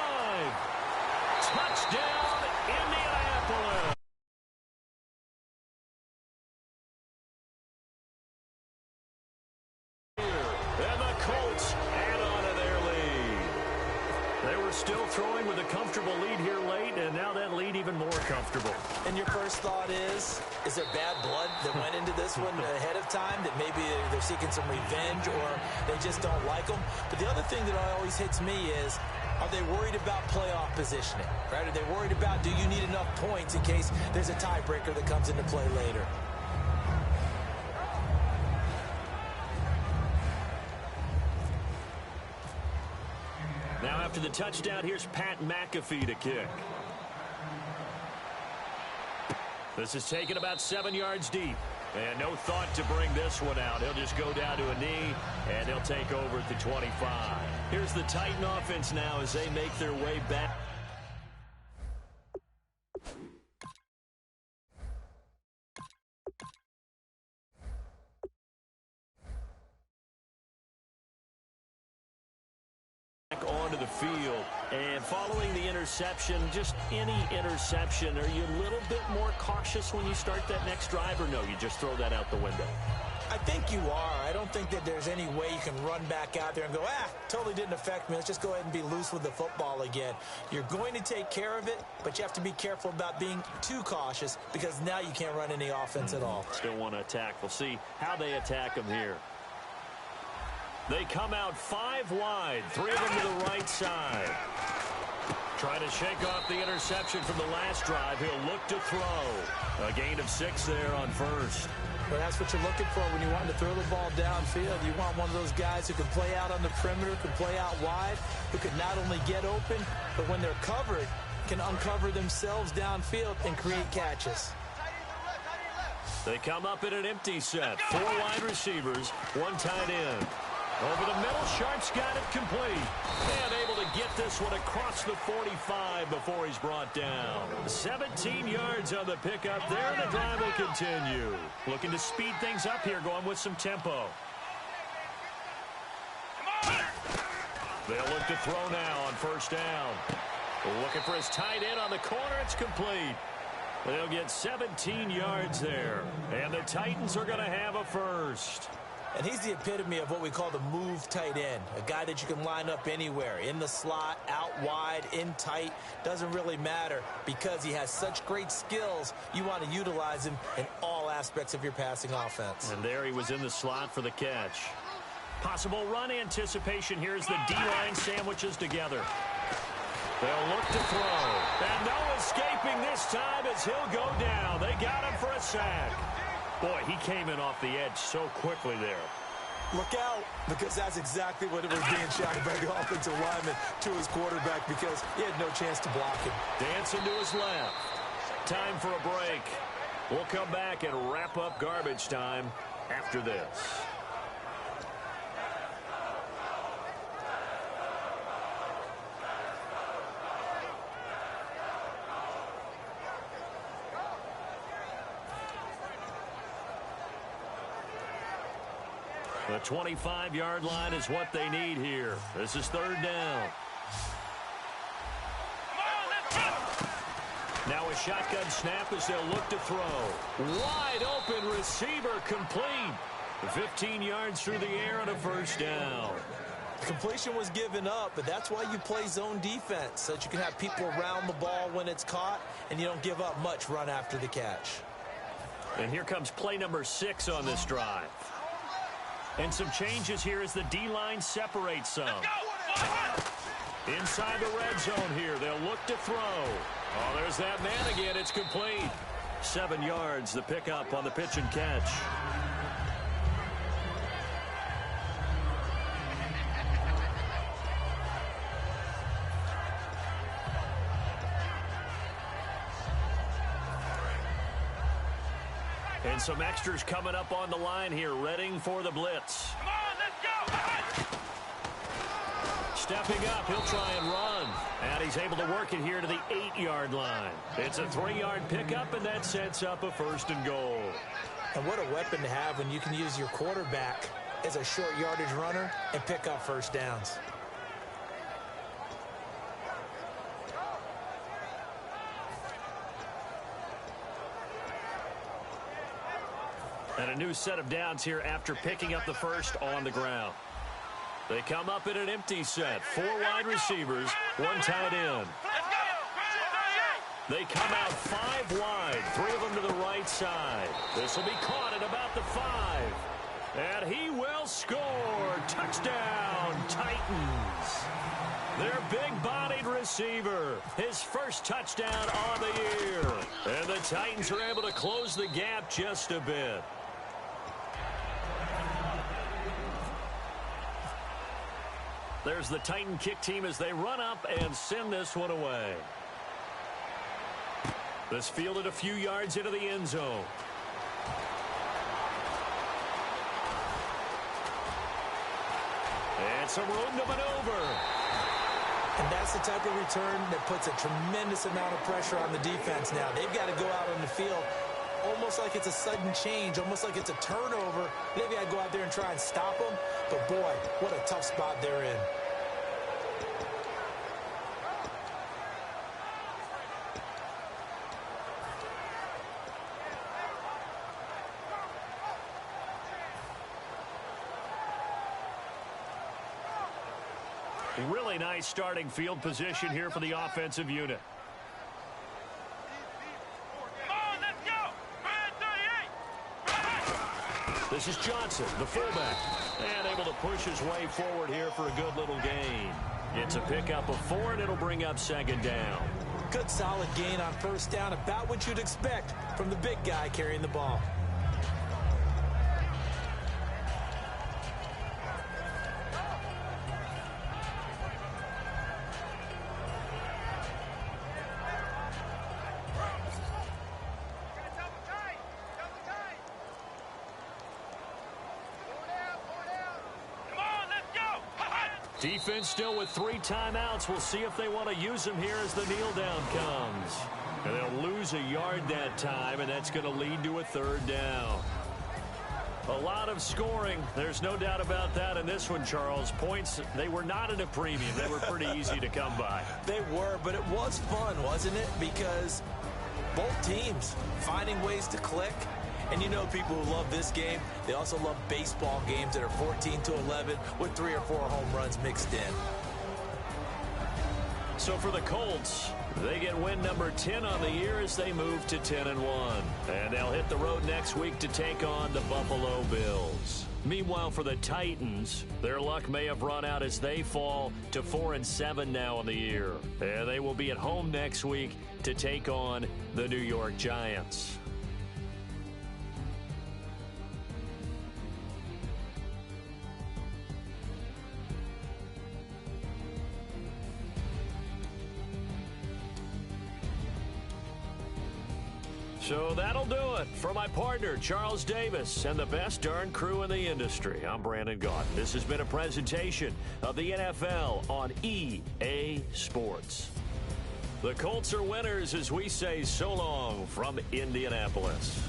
Touchdown, Indianapolis. And the Colts add on to their lead. They were still throwing with a comfortable lead here late, and now that lead even more comfortable. And your first thought is there bad blood that went into this one ahead of time, that maybe they're seeking some revenge or they just don't like them? But the other thing that always hits me is, are they worried about playoff positioning? Right? Are they worried about, do you need enough points in case there's a tiebreaker that comes into play later? Now after the touchdown, here's Pat McAfee to kick. This is taken about 7 yards deep. And no thought to bring this one out. He'll just go down to a knee, and he'll take over at the 25. Here's the Titan offense now as they make their way back. Onto the field, and following the interception, just any interception, are you a little bit more cautious when you start that next drive, or no, you just throw that out the window? I think you are. I don't think that there's any way you can run back out there and go, totally didn't affect me. Let's just go ahead and be loose with the football again. You're going to take care of it, but you have to be careful about being too cautious because now you can't run any offense at all. Still want to attack. We'll see how they attack them here. They come out 5 wide, 3 of them to the right side. Trying to shake off the interception from the last drive. He'll look to throw. A gain of 6 there on first. Well, that's what you're looking for when you want to throw the ball downfield. You want one of those guys who can play out on the perimeter, can play out wide, who can not only get open, but when they're covered, can uncover themselves downfield and create catches. They come up in an empty set. 4 wide receivers, 1 tight end. Over the middle, Sharp's got it complete. And able to get this one across the 45 before he's brought down. 17 yards on the pickup there. The drive will continue. Looking to speed things up here, going with some tempo. They'll look to throw now on first down. Looking for his tight end on the corner. It's complete. They'll get 17 yards there. And the Titans are going to have a first. And he's the epitome of what we call the move tight end, a guy that you can line up anywhere, in the slot, out wide, in tight, doesn't really matter because he has such great skills. You want to utilize him in all aspects of your passing offense. And there he was in the slot for the catch. Possible run anticipation here as the D-line sandwiches together. They'll look to throw. And no escaping this time as he'll go down. They got him for a sack. Boy, he came in off the edge so quickly there. Look out, because that's exactly what it was being shouted by the offensive lineman to his quarterback because he had no chance to block him. Dancing to his left. Time for a break. We'll come back and wrap up garbage time after this. The 25-yard line is what they need here. This is 3rd down. Now a shotgun snap as they'll look to throw. Wide open receiver complete. 15 yards through the air on a first down. Completion was given up, but that's why you play zone defense, so that you can have people around the ball when it's caught, and you don't give up much run after the catch. And here comes play number 6 on this drive. And some changes here as the D-line separates some. Inside the red zone here, they'll look to throw. Oh, there's that man again. It's complete. 7 yards, the pickup on the pitch and catch. And some extras coming up on the line here, readying for the blitz. Come on, let's go. Stepping up, he'll try and run. And he's able to work it here to the 8-yard line. It's a 3-yard pickup, and that sets up a 1st and goal. And what a weapon to have when you can use your quarterback as a short yardage runner and pick up first downs. And a new set of downs here after picking up the first on the ground. They come up in an empty set. 4 wide receivers, 1 tight end. They come out 5 wide, 3 of them to the right side. This will be caught at about the 5. And he will score. Touchdown, Titans. Their big-bodied receiver, his first touchdown on the year. And the Titans are able to close the gap just a bit. There's the Titan kick team as they run up and send this one away. This fielded a few yards into the end zone. And some room to maneuver. And that's the type of return that puts a tremendous amount of pressure on the defense now. They've got to go out on the field almost like it's a sudden change, almost like it's a turnover. Maybe I'd go out there and try and stop them, but boy, what a tough spot they're in. Really nice starting field position here for the offensive unit. This is Johnson, the fullback, and able to push his way forward here for a good little gain. It's a pickup of 4, and it'll bring up second down. Good solid gain on first down, about what you'd expect from the big guy carrying the ball. Defense still with 3 timeouts. We'll see if they want to use them here as the kneel down comes. And they'll lose a yard that time, and that's going to lead to a 3rd down. A lot of scoring. There's no doubt about that in this one, Charles. Points, they were not at a premium. They were pretty easy to come by. They were, but it was fun, wasn't it? Because both teams finding ways to click. And you know people who love this game, they also love baseball games that are 14-11 with 3 or 4 home runs mixed in. So for the Colts, they get win number 10 on the year as they move to 10-1. And they'll hit the road next week to take on the Buffalo Bills. Meanwhile, for the Titans, their luck may have run out as they fall to 4-7 now on the year. And they will be at home next week to take on the New York Giants. So that'll do it for my partner, Charles Davis, and the best darn crew in the industry. I'm Brandon Gaudin. This has been a presentation of the NFL on EA Sports. The Colts are winners as we say so long from Indianapolis.